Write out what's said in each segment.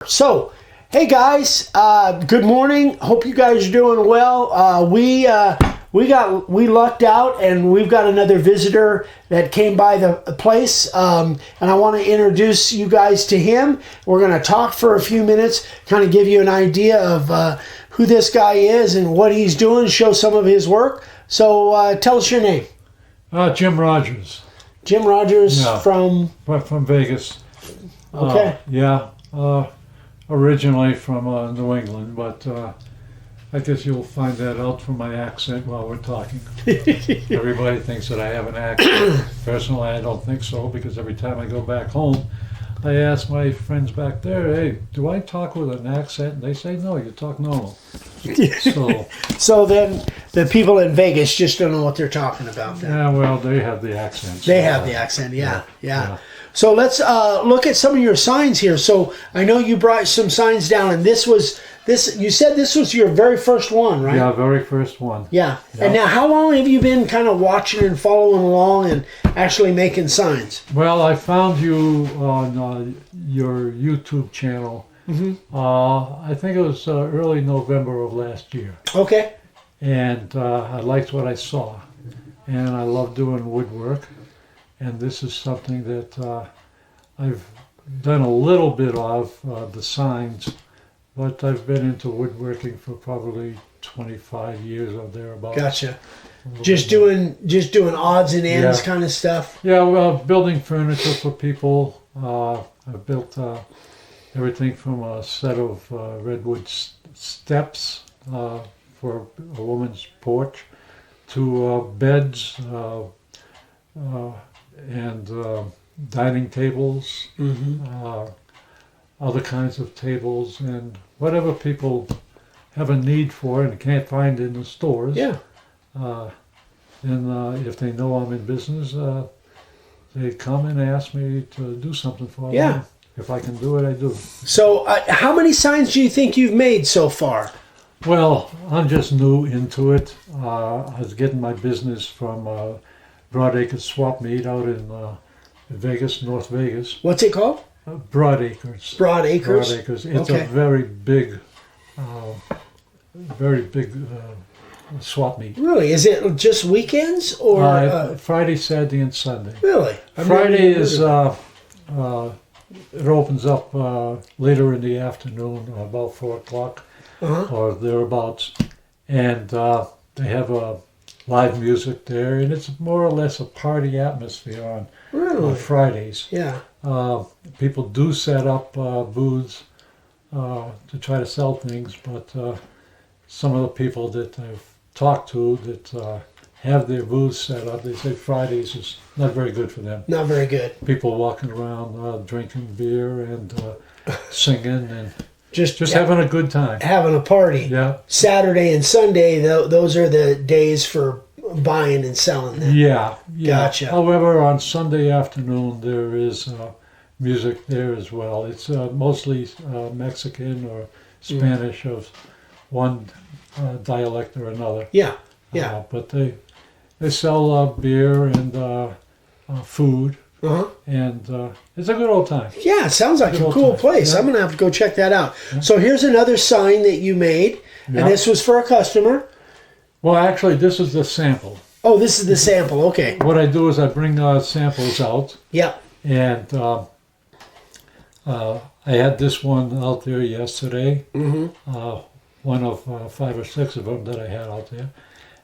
So, hey guys, good morning. Hope you guys are doing well. We lucked out, and we've got another visitor that came by the place, and I want to introduce you guys to him. We're going to talk for a few minutes, kind of give you an idea of who this guy is and what he's doing, show some of his work. So, tell us your name. Jim Rogers. Jim Rogers from Vegas. Okay. Originally from New England, but I guess you'll find that out from my accent while we're talking. Everybody thinks that I have an accent. Personally, I don't think so, because every time I go back home, I ask my friends back there, hey, do I talk with an accent? And they say, no, you talk normal. So then the people in Vegas just don't know what they're talking about then. Yeah, well, they have the accent. They have the accent, yeah. So let's look at some of your signs here. So I know you brought some signs down, and you said this was your very first one, right? Yeah, very first one. Yeah. And now how long have you been kind of watching and following along and actually making signs? Well, I found you on your YouTube channel. Mm-hmm. I think it was early November of last year. Okay. And I liked what I saw. And I love doing woodwork. And this is something that I've done a little bit of, the signs, but I've been into woodworking for probably 25 years or thereabouts. Gotcha. Just doing odds and ends kind of stuff? Yeah, well, building furniture for people. I've built everything from a set of redwood steps for a woman's porch to beds, and dining tables, other kinds of tables, and whatever people have a need for and can't find in the stores. Yeah. And if they know I'm in business, they come and ask me to do something for them. Yeah. If I can do it, I do. So how many signs do you think you've made so far? Well, I'm just new into it. I was getting my business from Broadacres Swap Meet out in Vegas, North Vegas. What's it called? Broadacres. Broadacres? Broadacres. It's a very big swap meet. Really? Is it just weekends or Friday, Saturday, and Sunday? Really? Friday is it opens up later in the afternoon, about 4 o'clock or thereabouts, and they have live music there, and it's more or less a party atmosphere on Fridays. Yeah. People do set up booths to try to sell things, but some of the people that I've talked to that have their booths set up, they say Fridays is not very good for them. Not very good. People walking around drinking beer and singing and just having a good time. Having a party. Yeah. Saturday and Sunday, those are the days for buying and selling them. Yeah. Gotcha. However, on Sunday afternoon, there is music there as well. It's mostly Mexican or Spanish of one dialect or another. Yeah. But they sell beer and food. And it's a good old time. Yeah, it sounds like a cool place. Yeah. I'm going to have to go check that out. Yeah. So here's another sign that you made, and this was for a customer. Well, actually, this is the sample. Oh, this is the sample. Okay. What I do is I bring samples out. Yeah. And I had this one out there yesterday. One of 5 or 6 of them that I had out there.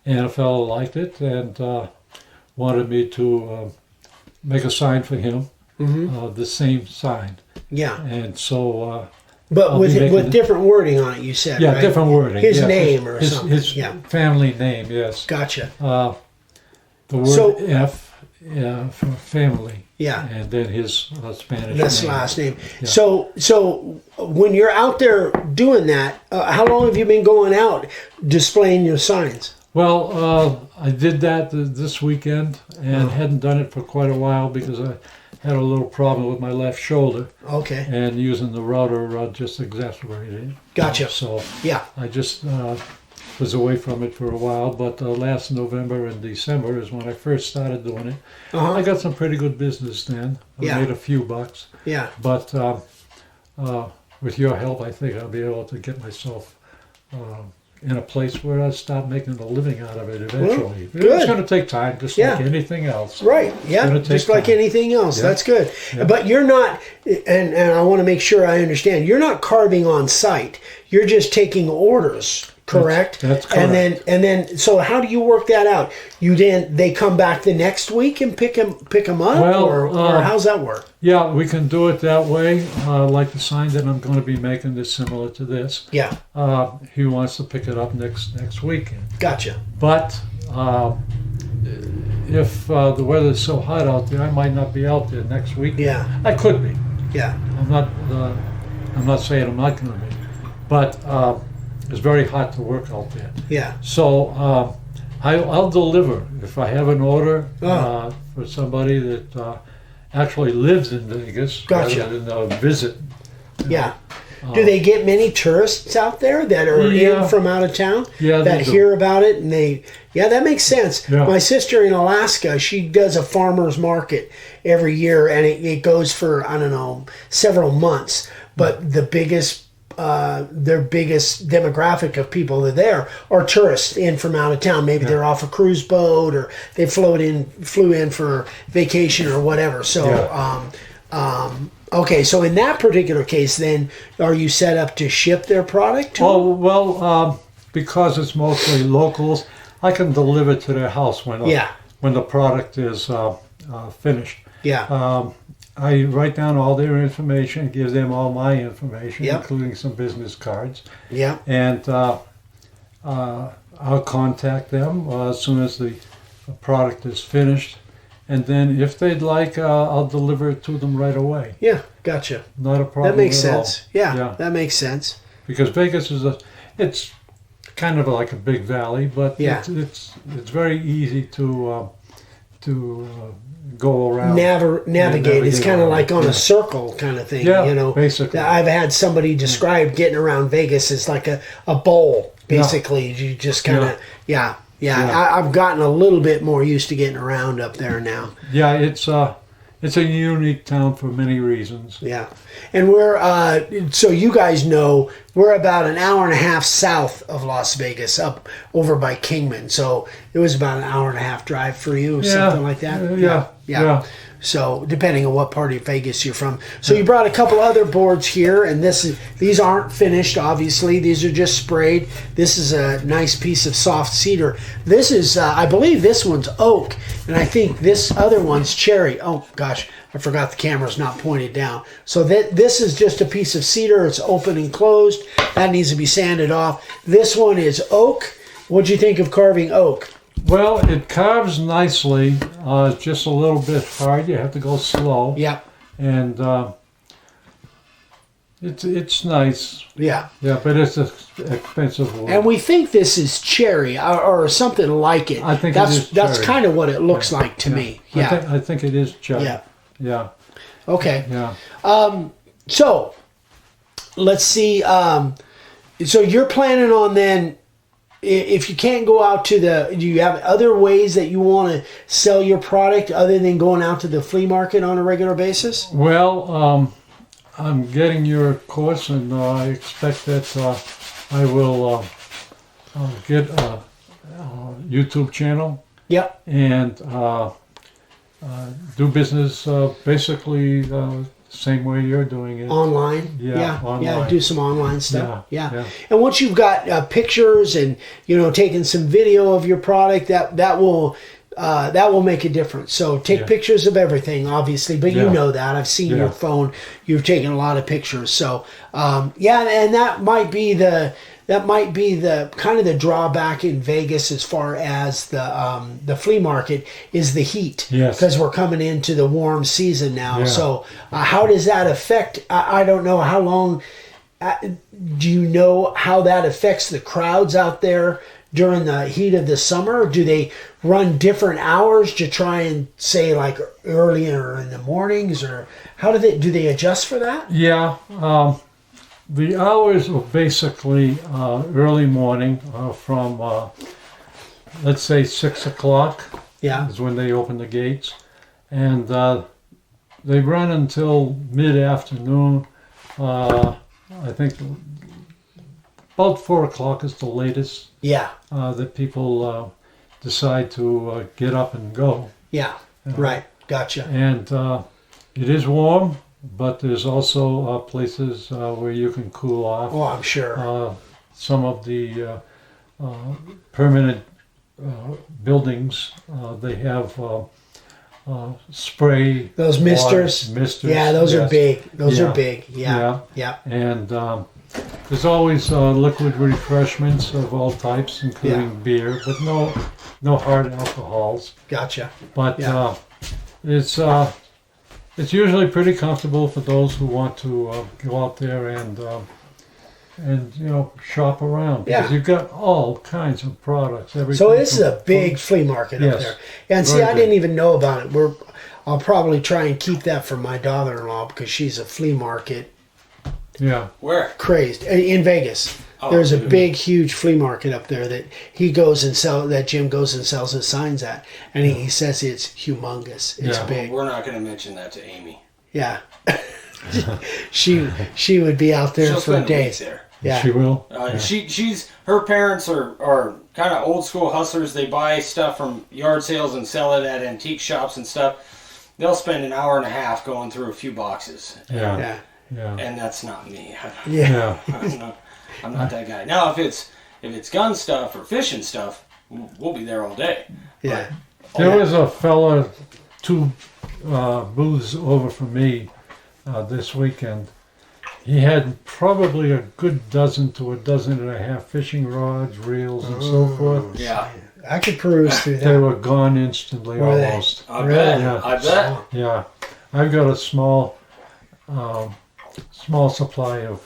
And a fellow liked it and wanted me to make a sign for him, the same sign. Yeah. And so... but with different wording on it, you said, yeah, right? Different wording. His name or something. His family name, yes. Gotcha. The word F for family. Yeah. And then his Spanish name. That's last name. Yeah. So when you're out there doing that, how long have you been going out displaying your signs? Well, I did that this weekend and hadn't done it for quite a while because I had a little problem with my left shoulder. Okay. And using the router just exacerbated it. Gotcha. So yeah, I just was away from it for a while, but last November and December is when I first started doing it. I got some pretty good business then. I made a few bucks. Yeah. But with your help, I think I'll be able to get myself in a place where I start making a living out of it eventually. Well, it's going to take time, just like anything else. Right. Yeah. Just like anything else. Yeah. That's good. Yeah. But you're not, and I want to make sure I understand. You're not carving on site. You're just taking orders. Correct. That's correct. And then, so how do you work that out? They come back the next week and pick them up, or how's that work? Yeah, we can do it that way. Like the sign that I'm going to be making is similar to this. Yeah. He wants to pick it up next weekend. Gotcha. But if the weather's so hot out there, I might not be out there next week. Yeah. I could be. Yeah. I'm not saying I'm not going to be, but. It's very hot to work out there. Yeah. So I'll deliver if I have an order for somebody that actually lives in Vegas rather than a visit. Yeah. Do they get many tourists out there that are in from out of town that hear about it and that makes sense. Yeah. My sister in Alaska, she does a farmer's market every year and it goes for, I don't know, several months. But their biggest demographic of people that are there are tourists in from out of town. Maybe they're off a cruise boat or they flew in for vacation or whatever. So, okay. So in that particular case, then, are you set up to ship their product to them? Well, because it's mostly locals, I can deliver to their house when the product is finished. Yeah. I write down all their information, give them all my information, including some business cards. Yeah. And I'll contact them as soon as the product is finished. And then if they'd like, I'll deliver it to them right away. Yeah, gotcha. Not a problem. That makes at sense. all. Yeah, that makes sense. Because Vegas it's kind of like a big valley, but it's very easy to go around. Navigate. It's kind of like on a circle kind of thing. Yeah, basically. I've had somebody describe getting around Vegas as like a bowl, basically. Yeah. You just kind of, I've gotten a little bit more used to getting around up there now. Yeah, it's a unique town for many reasons. Yeah. And we're, so you guys know, we're about an hour and a half south of Las Vegas, up over by Kingman. So it was about an hour and a half drive for you, or something like that? Yeah. So depending on what part of Vegas you're from. So you brought a couple other boards here, and these aren't finished, obviously. These are just sprayed. This is a nice piece of soft cedar. This is, I believe this one's oak, and I think this other one's cherry. Oh, gosh, I forgot the camera's not pointed down. So this is just a piece of cedar. It's open and closed. That needs to be sanded off. This one is oak. What'd you think of carving oak? Well, it carves nicely. Just a little bit hard. You have to go slow. Yeah. And it's nice. Yeah. Yeah, but it's expensive wood. And we think this is cherry or something like it. I think that's kind of what it looks like to me. Yeah. I think it is cherry. Yeah. Yeah. Okay. Yeah. So let's see. So you're planning on then, if you can't go out to do you have other ways that you want to sell your product other than going out to the flea market on a regular basis? Well, I'm getting your course, and I expect that I will get a YouTube channel. Yep. And do business basically same way you're doing it. Online? Online. Yeah, do some online stuff. Yeah. And once you've got pictures and, taking some video of your product, that will make a difference. So take pictures of everything, obviously, but you know that. I've seen your phone. You've taken a lot of pictures. So, and that might be the kind of the drawback in Vegas as far as the flea market is the heat. Yes. Because we're coming into the warm season now. Yeah. So how does that affect, I don't know how long, do you know how that affects the crowds out there during the heat of the summer? Do they run different hours to try and say like earlier in the mornings, or how do they adjust for that? Yeah. The hours are basically early morning from, let's say, 6 o'clock is when they open the gates. And they run until mid-afternoon, I think about 4 o'clock is the latest Yeah. that people decide to get up and go. Yeah. Right. Gotcha. And it is warm, but there's also places where you can cool off. Oh, I'm sure. Some of the permanent buildings, they have spray. Those misters. Misters. Yeah, those are yes. big. Those Yeah. are big. Yeah. Yeah. And there's always liquid refreshments of all types, including beer, but no hard alcohols. Gotcha. But Yeah. it's usually pretty comfortable for those who want to go out there and shop around, because Yeah. you've got all kinds of products. Everything. So this is from- a big flea market up Yes. there. And see, Very I didn't big. even know about it. I'll probably try and keep that for my daughter-in-law because she's a flea market Yeah. Where? crazed in Vegas. Oh, There's a dude. big, huge flea market up there that that Jim goes and sells his signs at, and he says it's humongous. It's Yeah. big. We're not going to mention that to Amy. Yeah. she would be out there She'll for spend a week days. there. Yeah. She will. She's her parents are kind of old school hustlers. They buy stuff from yard sales and sell it at antique shops and stuff. They'll spend an hour and a half going through a few boxes, Yeah. Yeah. Yeah. and that's not me. Yeah. Yeah. I'm not that guy. Now, if it's gun stuff or fishing stuff, we'll be there all day. Yeah. There was a fella 2 booths over from me this weekend. He had probably a good dozen to a dozen and a half fishing rods, reels, and so forth. Yeah, I could peruse through They that. were gone instantly, Were they? almost. I Really? bet. Yeah. I bet. Yeah, I've got a small supply of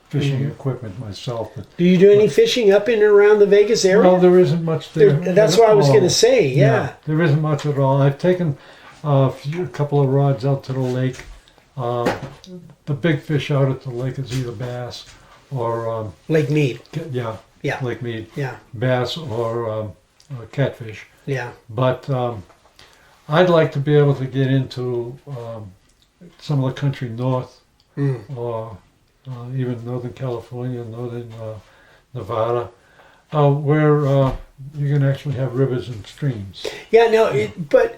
fishing equipment myself. But, Do you do any fishing up in and around the Vegas area? well, there isn't much there. That's what I was at going to all. say. Yeah. There isn't much at all. I've taken a couple of rods out to the lake. The big fish out at the lake is either bass or Lake Mead. yeah, Yeah. Lake Mead, Yeah. bass or catfish. Yeah. But I'd like to be able to get into some of the country north, or even Northern California, Northern Nevada, where you can actually have rivers and streams. Yeah, no,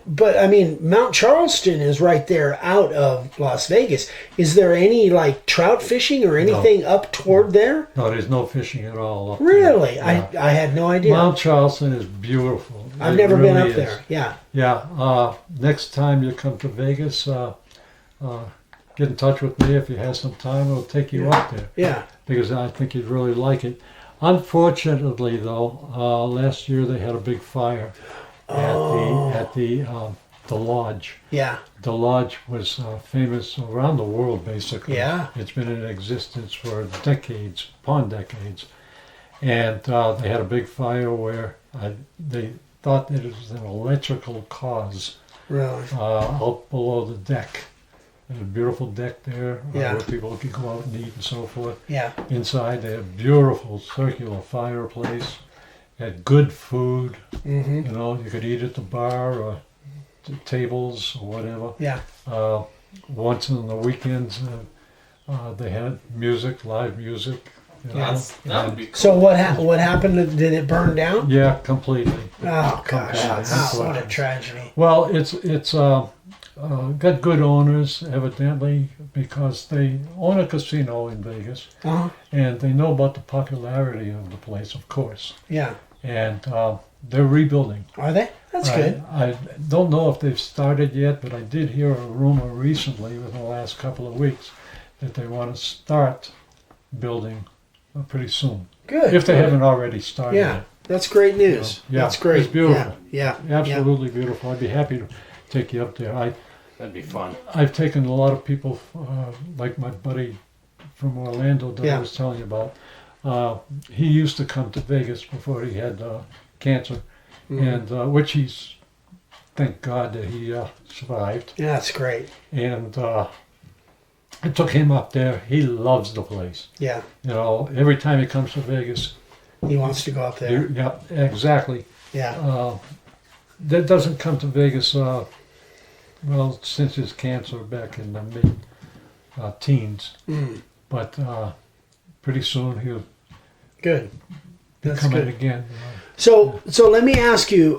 but I mean, Mount Charleston is right there out of Las Vegas. Is there any like trout fishing or anything up toward there? No, there's no fishing at all up there. Really? Yeah. I had no idea. Mount Charleston is beautiful. I've It never been really up is. there. Yeah. Yeah. Next time you come to Vegas, get in touch with me if you have some time. We'll take you up there Yeah. because I think you'd really like it. Unfortunately, though, last year they had a big fire at the lodge. Yeah. The lodge was famous around the world, basically. Yeah. It's been in existence for decades, upon decades. And they had a big fire where they thought that it was an electrical cause Really. out below the deck. There's a beautiful deck there Yeah. where people could go out and eat and so forth. Yeah. Inside, they had a beautiful circular fireplace. Had good food. Mm-hmm. You know, you could eat at the bar or the tables or whatever. Yeah. Once on the weekends, they had music, live music. You know, That would be cool. So what happened? Did it burn down? yeah, completely. Oh gosh! Completely. What a tragedy. Well, it's got good owners evidently because they own a casino in Vegas Uh-huh. and they know about the popularity of the place, of course. Yeah. And they're rebuilding. Are they? That's good. I don't know if they've started yet, but I did hear a rumor recently within the last couple of weeks that they want to start building pretty soon. Good. If they good. haven't already started Yeah. it. That's great news. Yeah, That's great. it's beautiful. Yeah. Yeah. Absolutely beautiful. I'd be happy to take you up there. That'd be fun. I've taken a lot of people, like my buddy from Orlando that Yeah. I was telling you about. He used to come to Vegas before he had cancer, and which he's, thank God that he survived. Yeah. That's great. And I took him up there. He loves the place. Yeah. You know, every time he comes to Vegas, He wants to go up there. yeah, exactly. Yeah. That doesn't come to Vegas. Well, since his cancer back in the mid-teens. Mm. but pretty soon he'll Good. That's come good. in again. So let me ask you,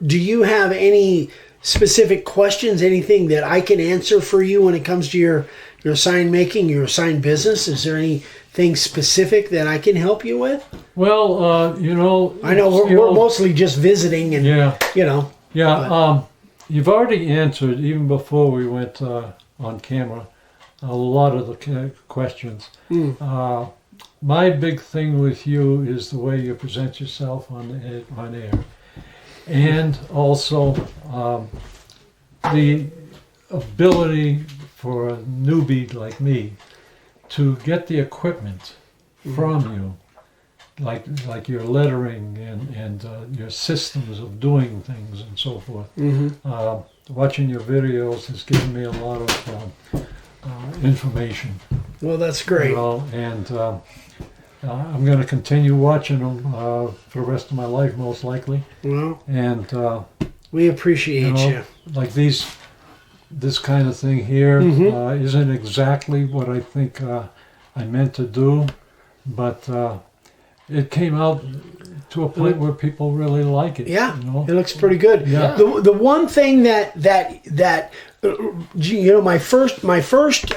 do you have any specific questions, anything that I can answer for you when it comes to your sign making, your sign business? Is there anything specific that I can help you with? Well, I know we're mostly just visiting and, you've already answered, even before we went on camera, a lot of the questions. My big thing with you is the way you present yourself on air. And also the ability for a newbie like me to get the equipment from you, like your lettering and your systems of doing things and so forth. Watching your videos has given me a lot of information. Well, that's great. And I'm going to continue watching them for the rest of my life, most likely. Well, and we appreciate you. Like this kind of thing here isn't exactly what I think I meant to do, but it came out to a point where people really like it. Yeah, it looks pretty good. Yeah. The one thing that my first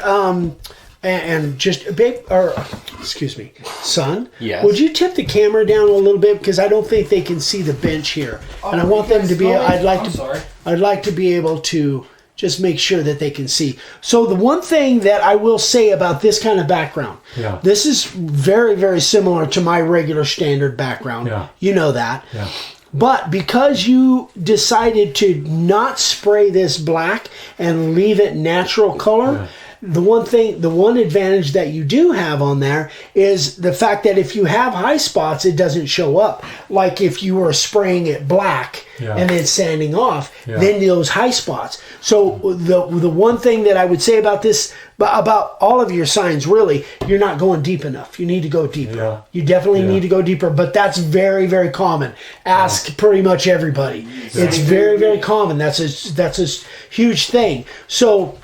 and just babe, or excuse me, son. Yes. Would you tip the camera down a little bit, because I don't think they can see the bench here, and I want them to be. I'd like to be able to just make sure that they can see. So the one thing that I will say about this kind of background, this is very, very similar to my regular standard background. Yeah. You know that. Yeah. But because you decided to not spray this black and leave it natural color, the one advantage that you do have on there is the fact that if you have high spots, it doesn't show up. Like if you were spraying it black and then sanding off, then those high spots. So the one thing that I would say about this, about all of your signs, really, you're not going deep enough. You need to go deeper. Yeah. You definitely need to go deeper, but that's very, very common. Ask pretty much everybody. It's very, very common. That's a huge thing. So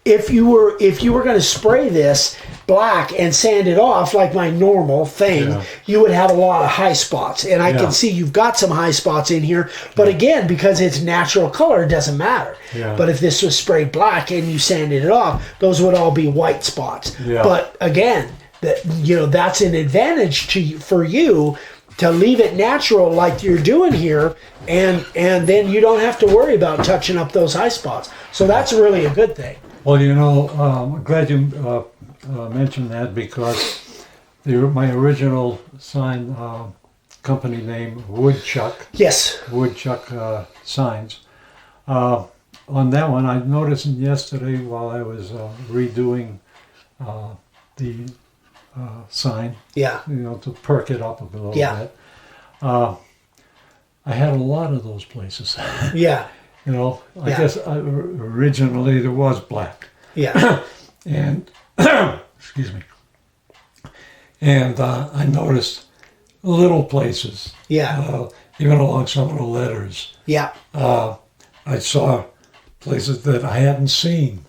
if you were going to spray this black and sand it off like my normal thing, you would have a lot of high spots. And I can see you've got some high spots in here. But again, because it's natural color, it doesn't matter. But if this was sprayed black and you sanded it off, those would all be white spots. But again, that's an advantage for you to leave it natural like you're doing here, and then you don't have to worry about touching up those high spots. So that's really a good thing. Well, I'm glad you mentioned that, because my original sign company name, Woodchuck. Yes. Woodchuck Signs. On that one, I noticed yesterday while I was redoing the sign, to perk it up a little bit. I had a lot of those places. I guess originally there was black. And excuse me. And I noticed little places. Even along some of the letters. I saw places that I hadn't seen.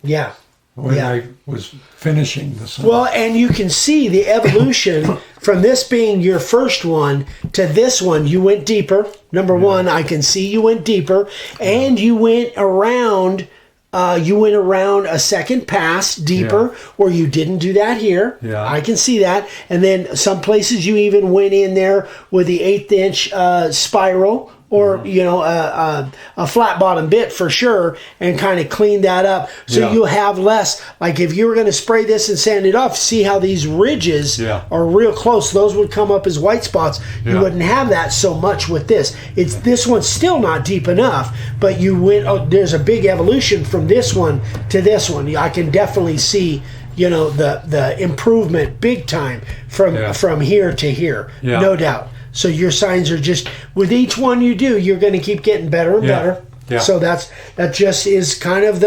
When I was finishing the sign. Well, and you can see the evolution from this being your first one to this one. You went deeper. Number one, I can see you went deeper, and you went around. You went around a second pass deeper, where you didn't do that here. I can see that. And then some places you even went in there with the 1/8 inch spiral, or a flat bottom bit for sure, and kind of clean that up, so you'll have less. Like if you were going to spray this and sand it off, see how these ridges are real close, those would come up as white spots. You wouldn't have that so much with this. This one's still not deep enough, but you went there's a big evolution from this one to this one. I can definitely see the improvement big time from here to here, no doubt. So your signs are just, with each one you do, you're going to keep getting better and better. So that just is kind of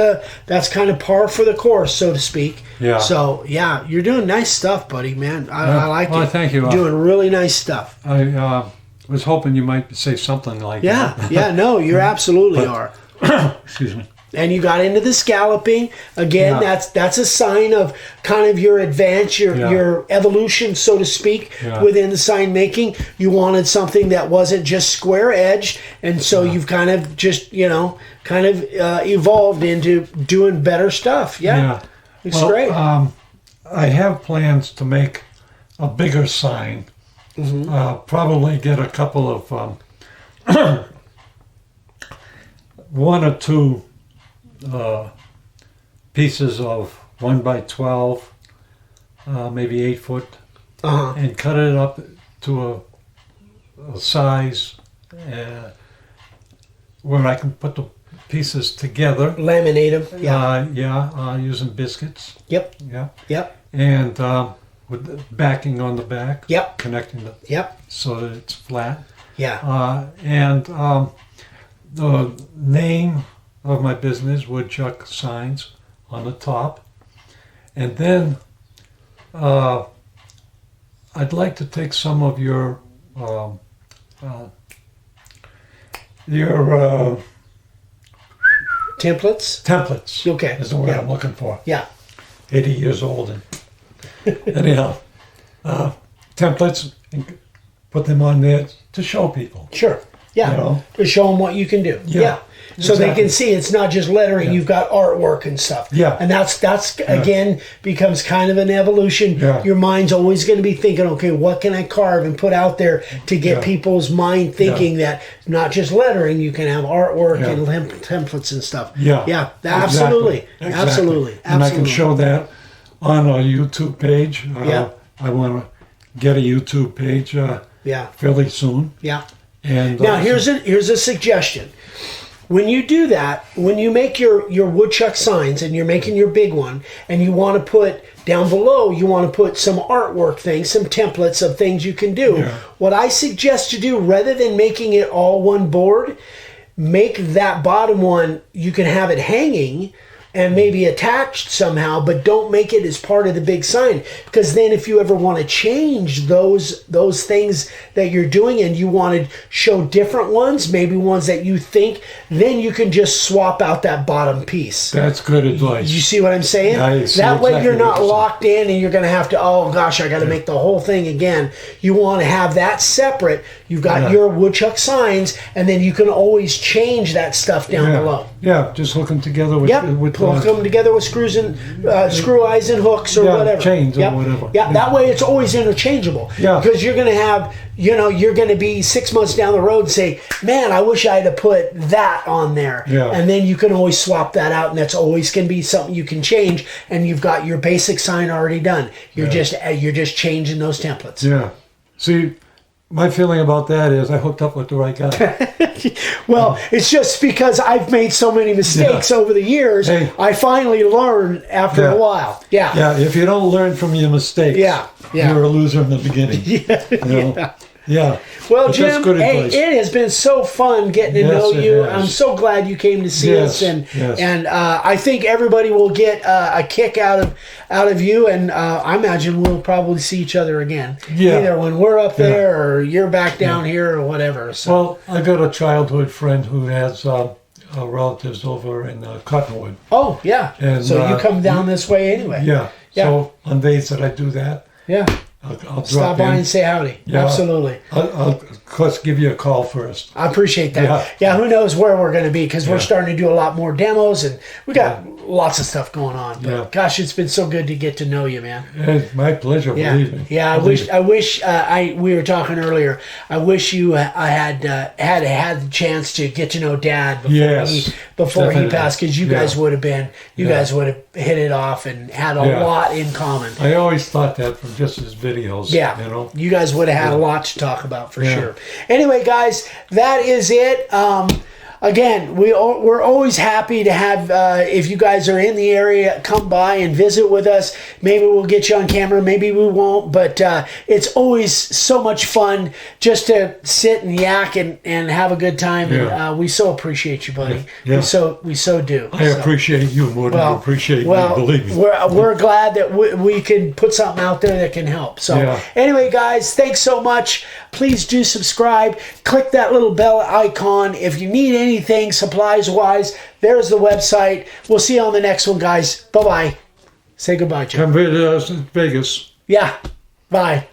par for the course, so to speak. So you're doing nice stuff, buddy, man. I like it. Well, thank you. You're doing really nice stuff. I was hoping you might say something like that. No, you absolutely are. Excuse me. and you got into the scalloping. Again, that's a sign of kind of your advance, your evolution, so to speak, within the sign making. You wanted something that wasn't just square edged, and so you've kind of just, evolved into doing better stuff. It's great. I have plans to make a bigger sign. Probably get a couple of one or two pieces of 1 by 12, maybe 8 foot, and cut it up to a size where I can put the pieces together. Laminate them. Using biscuits. Yep. And with the backing on the back. Connecting the. So that it's flat. And the name of my business, Woodchuck Signs, on the top. And then I'd like to take some of your templates. Okay. Is the word I'm looking for. 80 years old. And anyhow, templates, and put them on there to show people. Sure. To show them what you can do. So exactly. they can see it's not just lettering, you've got artwork and stuff. And that's again, becomes kind of an evolution. Your mind's always going to be thinking, okay, what can I carve and put out there to get people's mind thinking that not just lettering, you can have artwork and templates and stuff. Absolutely. Absolutely. And I can show that on a YouTube page. I want to get a YouTube page fairly soon. And now here's a suggestion. When you do that, when you make your woodchuck signs and you're making your big one, and you want to put down below, you want to put some artwork things, some templates of things you can do. What I suggest to do, rather than making it all one board, make that bottom one, you can have it hanging and maybe attached somehow, but don't make it as part of the big sign, because then if you ever want to change those things that you're doing and you want to show different ones, maybe ones that you think, then you can just swap out that bottom piece. That's good advice. You see what I'm saying? That way you're not locked in and you're going to have to, oh gosh, I got to make the whole thing again. You want to have that separate. You've got your woodchuck signs, and then you can always change that stuff down below. Just hook them together with hook them together with screws and screw eyes and hooks or whatever. Chains or whatever. That way it's always interchangeable. Because you're going to have, you're going to be 6 months down the road and say, man, I wish I had put that on there. And then you can always swap that out, and that's always going to be something you can change, and you've got your basic sign already done. You're just changing those templates. See, my feeling about that is I hooked up with the right guy. Well, it's just because I've made so many mistakes over the years. I finally learned after a while. If you don't learn from your mistakes, you're a loser in the beginning. Well, but Jim, it has been so fun getting to know you. I'm so glad you came to see us, and I think everybody will get a kick out of you, and I imagine we'll probably see each other again, either when we're up there or you're back down here or whatever. So. Well, I got a childhood friend who has relatives over in Cottonwood. Oh, yeah. And, so you come down this way anyway. So on days that I do that, I'll stop by and say howdy. Absolutely. I'll of course give you a call first. I appreciate that. Who knows where we're going to be, because we're starting to do a lot more demos, and we got lots of stuff going on. But gosh, it's been so good to get to know you, man. It's my pleasure. Believe me. I wish we were talking earlier. I wish I had the chance to get to know Dad before he passed, because you guys would have guys would have hit it off and had a lot in common. I always thought that from just his videos. You guys would have had a lot to talk about for sure. Anyway, guys, that is it. Again, we're always happy to have, if you guys are in the area, come by and visit with us. Maybe we'll get you on camera, maybe we won't, but it's always so much fun just to sit and yak and have a good time. And we so appreciate you, buddy. We so do. I appreciate you more than you appreciate me, believe me. We're glad that we can put something out there that can help. So anyway, guys, thanks so much. Please do subscribe. Click that little bell icon. If you need anything anything supplies-wise, there's the website. We'll see you on the next one, guys. Bye-bye. Say goodbye, Joe. Come visit us in Vegas. Yeah. Bye.